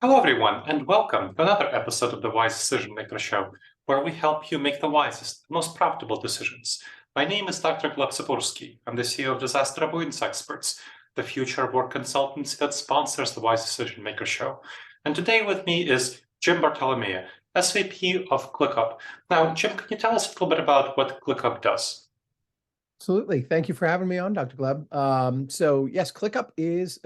Hello, everyone, and welcome to another episode of the Wise Decision Maker Show, where we help you make the wisest, most profitable decisions. My name is Dr. Gleb Tsipursky. I'm the CEO of Disaster Avoidance Experts, the future of work consultancy that sponsors the Wise Decision Maker Show. And today with me is Jim Bartolomea, SVP of ClickUp. Now, Jim, can you tell us a little bit about what ClickUp does? Absolutely. Thank you for having me on, Dr. Gleb. So yes, ClickUp is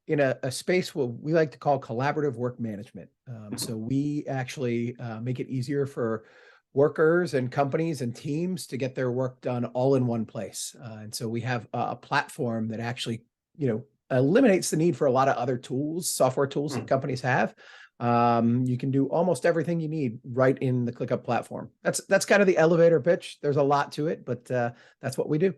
in a space what we like to call collaborative work management. So we actually make it easier for workers and companies and teams to get their work done all in one place. And so we have a platform that actually, eliminates the need for a lot of other tools, software tools that companies have. You can do almost everything you need right in the ClickUp platform. That's kind of the elevator pitch. There's a lot to it, but that's what we do.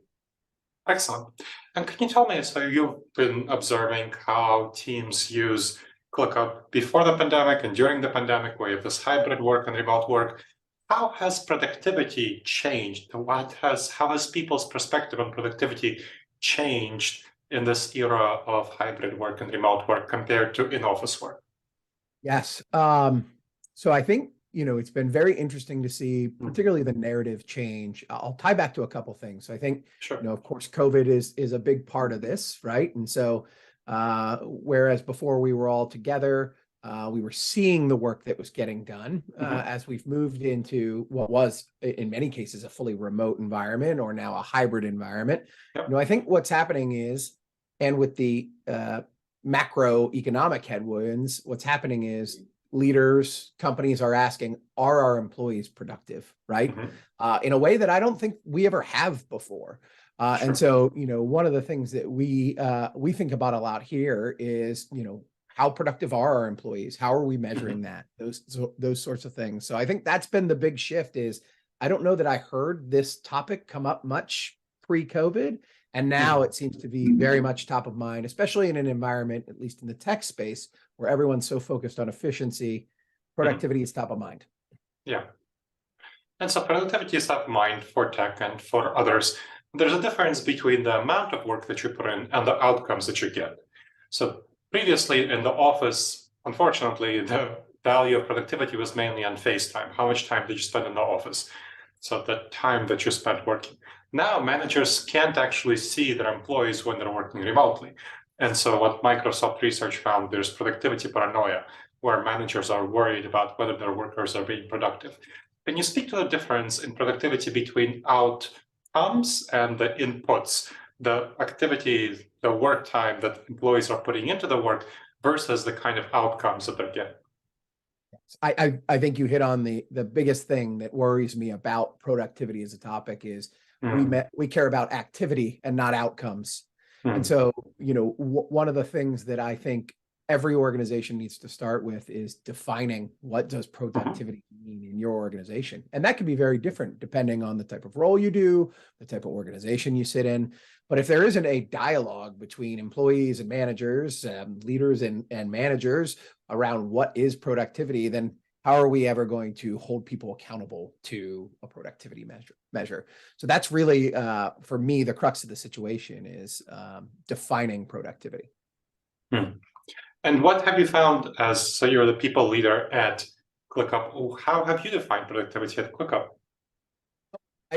Excellent. And can you tell me, so you've been observing how teams use ClickUp before the pandemic and during the pandemic, where you have this hybrid work and remote work. How has productivity changed? How has people's perspective on productivity changed in this era of hybrid work and remote work compared to in-office work? Yes. So I think, it's been very interesting to see, particularly the narrative change. I'll tie back to a couple things. So I think, Sure. of course, COVID is a big part of this, right? And so whereas before we were all together, we were seeing the work that was getting done. As we've moved into what was, in many cases, a fully remote environment or now a hybrid environment. Yep. I think what's happening is, and with the macroeconomic headwinds, what's happening is leaders, companies are asking, are our employees productive, right? In a way that I don't think we ever have before. Sure. And so, one of the things that we think about a lot here is, how productive are our employees? How are we measuring that? Those sorts of things. So I think that's been the big shift is, I don't know that I heard this topic come up much pre-COVID. And now it seems to be very much top of mind, especially in an environment, at least in the tech space, where everyone's so focused on efficiency. Productivity is top of mind. Yeah. And so productivity is top of mind for tech and for others. There's a difference between the amount of work that you put in and the outcomes that you get. So previously in the office, unfortunately, the value of productivity was mainly on face time. How much time did you spend in the office? So the time that you spent working. Now managers can't actually see their employees when they're working remotely. And so what Microsoft research found, there's productivity paranoia, where managers are worried about whether their workers are being productive. Can you speak to the difference in productivity between outcomes and the inputs, the activity, the work time that employees are putting into the work versus the kind of outcomes that they're getting? I think you hit on the biggest thing that worries me about productivity as a topic is we care about activity and not outcomes. And so, one of the things that I think every organization needs to start with is defining what does productivity mean in your organization. And that can be very different depending on the type of role you do, the type of organization you sit in. But if there isn't a dialogue between employees and managers, leaders and managers around what is productivity, then how are we ever going to hold people accountable to a productivity measure? So that's really, for me, the crux of the situation is defining productivity. And what have you found so you're the people leader at ClickUp. How have you defined productivity at ClickUp?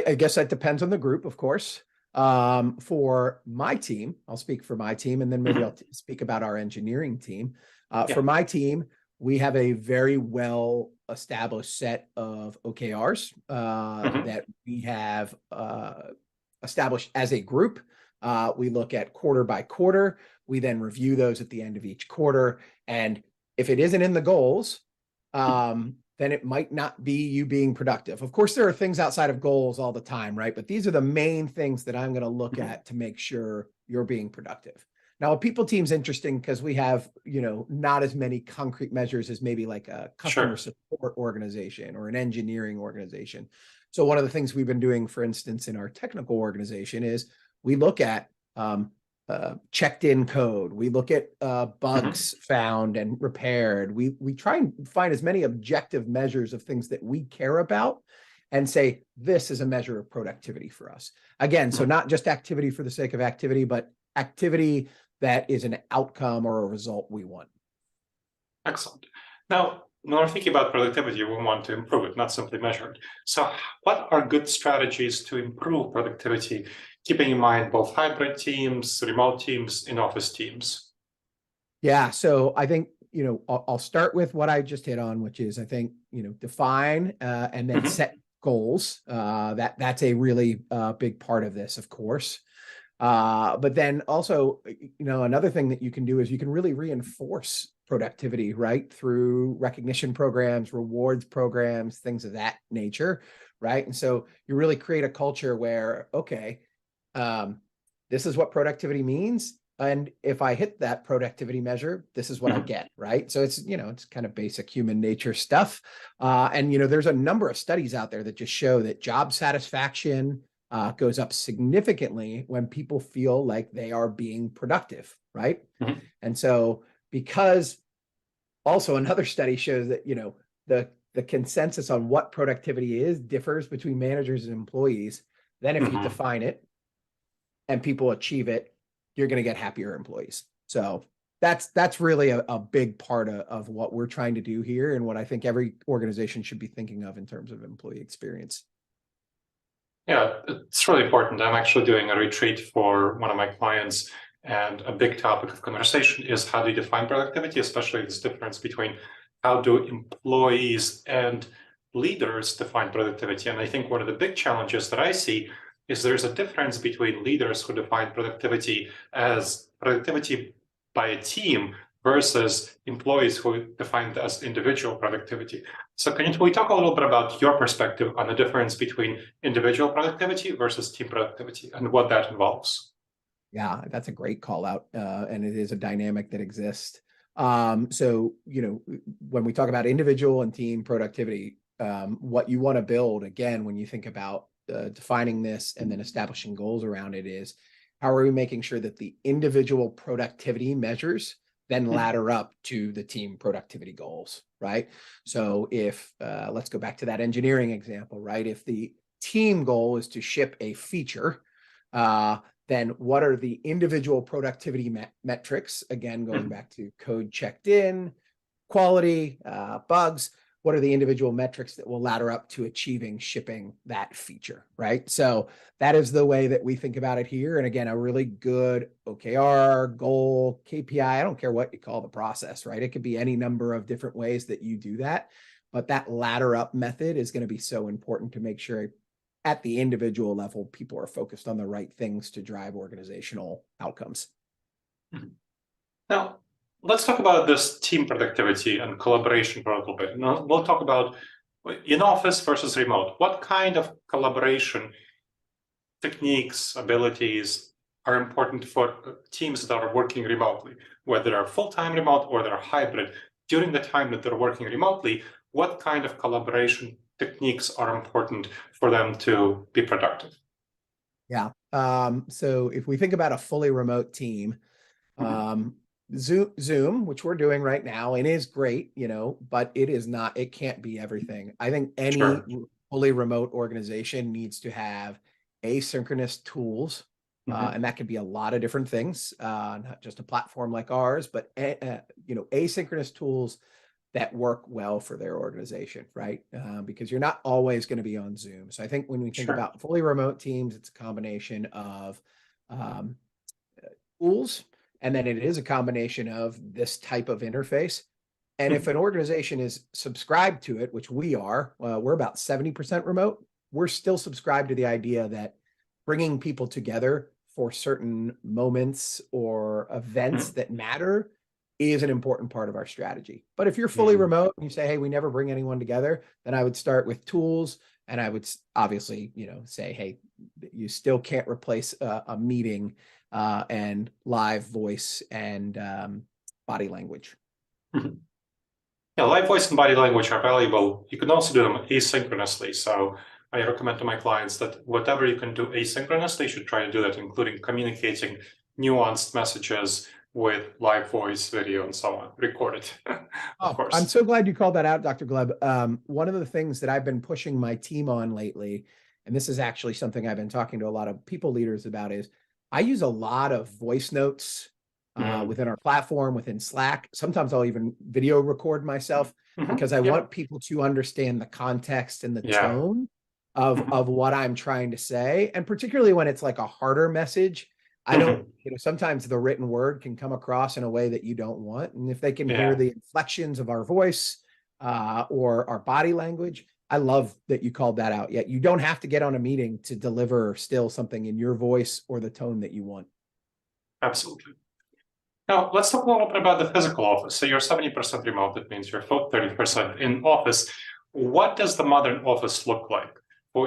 I guess that depends on the group, of course. For my team, I'll speak for my team, and then maybe I'll speak about our engineering team. For my team, we have a very well-established set of OKRs that we have established as a group. We look at quarter by quarter. We then review those at the end of each quarter. And if it isn't in the goals, then it might not be you being productive. Of course, there are things outside of goals all the time, right? But these are the main things that I'm going to look at to make sure you're being productive. Now, a people team's interesting because we have, not as many concrete measures as maybe like a customer support organization or an engineering organization. So one of the things we've been doing, for instance, in our technical organization is we look at checked in code. We look at bugs found and repaired. We try and find as many objective measures of things that we care about and say, this is a measure of productivity for us. Again, so not just activity for the sake of activity, but activity that is an outcome or a result we want. Excellent. Now, when we're thinking about productivity, we want to improve it, not simply measure it. So what are good strategies to improve productivity, keeping in mind both hybrid teams, remote teams, in-office teams? Yeah. So I think, I'll start with what I just hit on, which is I think, define and then Mhm. set goals. That's a really big part of this, of course. But then also, another thing that you can do is you can really reinforce productivity, right? Through recognition programs, rewards programs, things of that nature, right? And so you really create a culture where, okay, um, this is what productivity means. And if I hit that productivity measure, this is what I Mhm. get, right? So it's kind of basic human nature stuff. And there's a number of studies out there that just show that job satisfaction goes up significantly when people feel like they are being productive, right? Mhm. And so, because also another study shows that the consensus on what productivity is differs between managers and employees. Then, if you Mhm. define it and people achieve it, you're going to get happier employees. So that's really a big part of what we're trying to do here, and what I think every organization should be thinking of in terms of employee experience. Yeah, it's really important. I'm actually doing a retreat for one of my clients, and a big topic of conversation is how do you define productivity, especially this difference between how do employees and leaders define productivity. And I think one of the big challenges that I see is there's a difference between leaders who define productivity as productivity by a team versus employees who define it as individual productivity. So can we talk a little bit about your perspective on the difference between individual productivity versus team productivity and what that involves? Yeah, that's a great call out. And it is a dynamic that exists. So, when we talk about individual and team productivity, what you want to build, again, when you think about defining this and then establishing goals around it, is how are we making sure that the individual productivity measures then Mhm. ladder up to the team productivity goals, right? So if, let's go back to that engineering example, right? If the team goal is to ship a feature, uh, then what are the individual productivity metrics? Again, going Mhm. back to code checked in, quality, bugs. What are the individual metrics that will ladder up to achieving shipping that feature, right? So that is the way that we think about it here. And again, a really good OKR, goal, KPI, I don't care what you call the process, right? It could be any number of different ways that you do that. But that ladder up method is going to be so important to make sure at the individual level, people are focused on the right things to drive organizational outcomes. Mhm. Now, let's talk about this team productivity and collaboration for a little bit. Now, we'll talk about in office versus remote. What kind of collaboration techniques, abilities are important for teams that are working remotely, whether they're full-time remote or they're hybrid? During the time that they're working remotely, what kind of collaboration techniques are important for them to be productive? Yeah. So if we think about a fully remote team, Mhm. um, Zoom, which we're doing right now, and is great, but it can't be everything. I think any Sure. fully remote organization needs to have asynchronous tools. Mhm. And that could be a lot of different things, not just a platform like ours, but asynchronous tools that work well for their organization, right? Because you're not always going to be on Zoom. So I think when we think Sure. about fully remote teams, it's a combination of um, tools, and then it is a combination of this type of interface. And if Mhm. an organization is subscribed to it, which we are, we're about 70% remote, we're still subscribed to the idea that bringing people together for certain moments or events Mhm. that matter is an important part of our strategy. But if you're fully Mhm. remote and you say, hey, we never bring anyone together, then I would start with tools. And I would obviously, say, hey, you still can't replace a meeting and live voice and body language. Mhm. Yeah, live voice and body language are valuable. You can also do them asynchronously. So I recommend to my clients that whatever you can do asynchronously, you should try to do that, including communicating nuanced messages with live voice, video, and so on. Record it, of Oh, I'm course. so glad you called that out, Dr. Gleb. One of the things that I've been pushing my team on lately, and this is actually something I've been talking to a lot of people leaders about, is I use a lot of voice notes within our platform, within Slack. Sometimes I'll even video record myself because I want people to understand the context and the tone of what I'm trying to say. And particularly when it's like a harder message, I don't, sometimes the written word can come across in a way that you don't want. And if they can hear the inflections of our voice or our body language, I love that you called that out. Yet you don't have to get on a meeting to deliver still something in your voice or the tone that you want. Absolutely. Now, let's talk a little bit about the physical office. So you're 70% remote. That means you're 30% in office. What does the modern office look like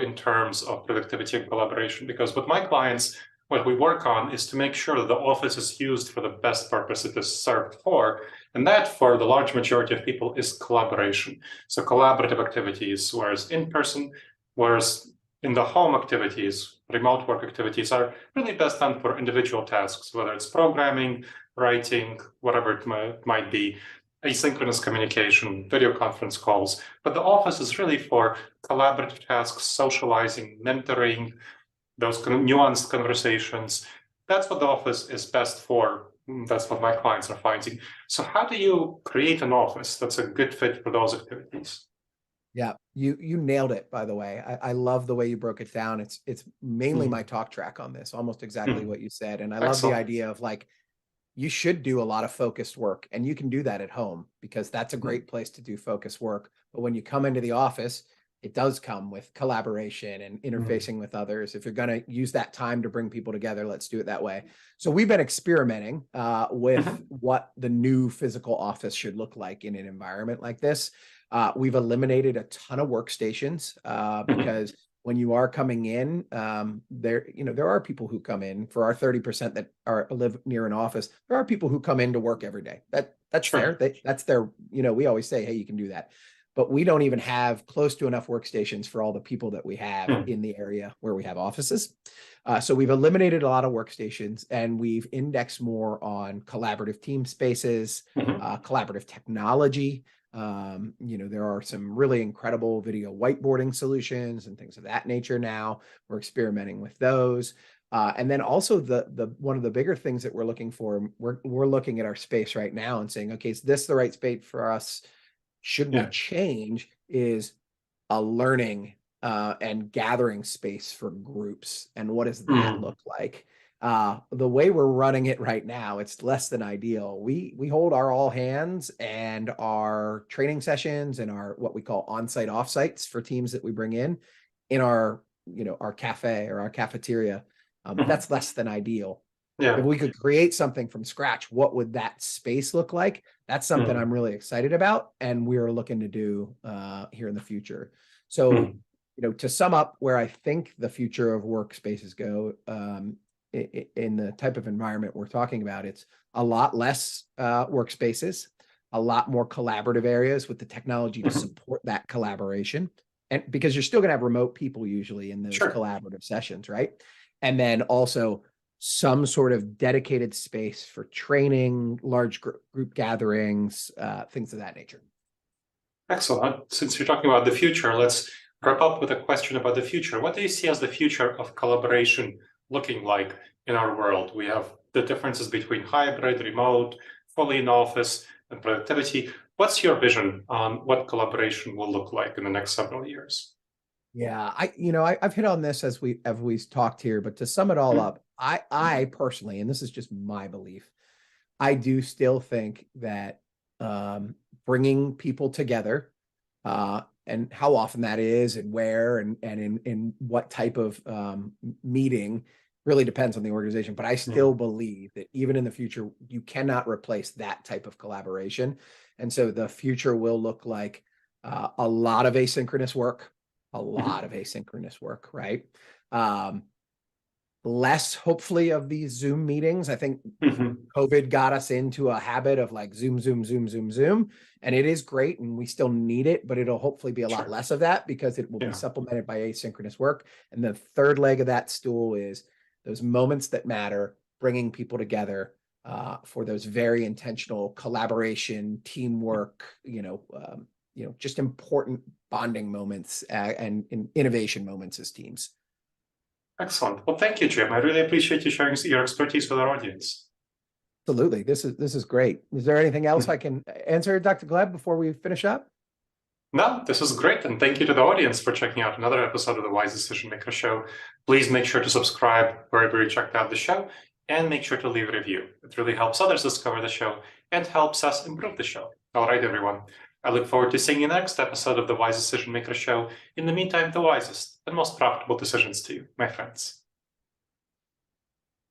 in terms of productivity and collaboration? Because with my clients, what we work on is to make sure that the office is used for the best purpose it is served for. And that, for the large majority of people, is collaboration. So collaborative activities, whereas in person, whereas in the home activities, remote work activities are really best done for individual tasks, whether it's programming, writing, whatever it might be, asynchronous communication, video conference calls. But the office is really for collaborative tasks, socializing, mentoring, those kind of nuanced conversations. That's what the office is best for. That's what my clients are finding. So how do you create an office that's a good fit for those activities? Yeah, you nailed it, by the way. I love the way you broke it down. It's mainly my talk track on this, almost exactly what you said. And I love the idea of like, you should do a lot of focused work, and you can do that at home because that's a great place to do focused work. But when you come into the office, it does come with collaboration and interfacing with others. If you're going to use that time to bring people together, let's do it that way. So we've been experimenting with what the new physical office should look like in an environment like this. We've eliminated a ton of workstations because when you are coming in, there are people who come in for our 30% that live near an office. There are people who come in to work every day. That's fair. That's their, we always say, hey, you can do that. But we don't even have close to enough workstations for all the people that we have in the area where we have offices. So we've eliminated a lot of workstations, and we've indexed more on collaborative team spaces, collaborative technology. There are some really incredible video whiteboarding solutions and things of that nature now. We're experimenting with those. And then also the one of the bigger things that we're looking for, we're looking at our space right now and saying, okay, is this the right space for us? Should we change? Is a learning and gathering space for groups. And what does that look like? The way we're running it right now, it's less than ideal. We hold our all hands and our training sessions and our what we call on-site offsites for teams that we bring in our our cafe or our cafeteria. That's less than ideal. If we could create something from scratch, what would that space look like? That's something I'm really excited about, and we're looking to do here in the future. So, to sum up where I think the future of workspaces go, in the type of environment we're talking about, it's a lot less workspaces, a lot more collaborative areas with the technology to support that collaboration. And because you're still going to have remote people usually in those collaborative sessions, right? And then also some sort of dedicated space for training, large group gatherings, things of that nature. Excellent. Since you're talking about the future, let's wrap up with a question about the future. What do you see as the future of collaboration looking like in our world? We have the differences between hybrid, remote, fully in office, and productivity. What's your vision on what collaboration will look like in the next several years? Yeah, I've hit on this as we've talked here, but to sum it all up, I personally, and this is just my belief, I do still think that bringing people together, and how often that is, and where, and in what type of meeting, really depends on the organization. But I still believe that even in the future, you cannot replace that type of collaboration, and so the future will look like a lot of asynchronous work. Right? Less, hopefully, of these Zoom meetings. I think COVID got us into a habit of like Zoom, and it is great, and we still need it, but it'll hopefully be a lot less of that because it will be supplemented by asynchronous work. And the third leg of that stool is those moments that matter, bringing people together for those very intentional collaboration, teamwork, just important bonding moments and innovation moments as teams. Excellent. Well, thank you, Jim. I really appreciate you sharing your expertise with our audience. Absolutely. This is great. Is there anything else I can answer, Dr. Gleb, before we finish up? No, this was great. And thank you to the audience for checking out another episode of the Wise Decision Maker Show. Please make sure to subscribe wherever you checked out the show and make sure to leave a review. It really helps others discover the show and helps us improve the show. All right, everyone. I look forward to seeing you next episode of the Wise Decision Maker Show. In the meantime, the wisest and most profitable decisions to you, my friends.